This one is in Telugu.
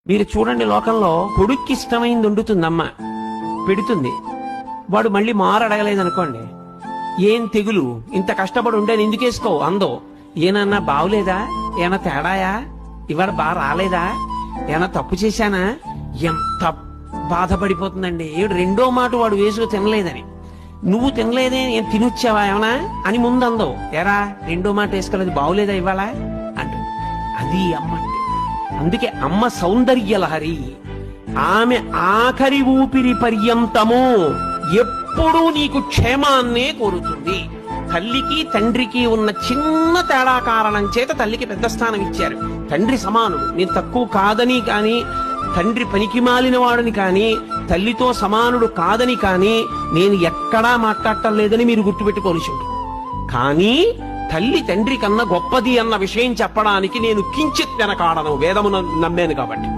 మీరు చూడండి, లోకంలో కొడుక్కి ఇష్టమైంది వండుతుంది అమ్మ, పెడుతుంది. వాడు మళ్ళీ మారడగలేదనుకోండి, ఏం తెగులు, ఇంత కష్టపడి ఉండేది ఎందుకేసుకోవు అందో. ఏనన్నా బావులేదా, ఏనా తేడాయా, ఇవాళ బాగా రాలేదా, ఏనా తప్పు చేశానా, ఎంత బాధపడిపోతుందండి. రెండో మాట వాడు వేసుకు తినలేదని, నువ్వు తినలేదే ఏం తినొచ్చావా ఏమన్నా అని ముందందో. ఎరా రెండో మాట వేసుకోలేదు, బావులేదా ఇవాళ అంటూ. అది అమ్మ అంటే. అందుకే అమ్మ సౌందర్య లహరి. ఆమె ఆఖరి ఊపిరి పర్యంతము ఎప్పుడూ నీకు క్షేమాన్నే కోరుతుంది. తల్లికి తండ్రికి ఉన్న చిన్న తేడా కారణం చేత తల్లికి పెద్ద స్థానం ఇచ్చారు. తండ్రి సమానుడు, నేను తక్కువ కాదని కానీ, తండ్రి పనికి మాలిన వాడని కానీ, తల్లితో సమానుడు కాదని కానీ నేను ఎక్కడా మాట్లాడటం లేదని మీరు గుర్తుపెట్టుకోవాల్సి ఉంటుంది. కానీ తల్లి తండ్రి కన్నా గొప్పది అన్న విషయం చెప్పడానికి నేను కించిత్ వెనకాడను, వేదమును నమ్మాను కాబట్టి.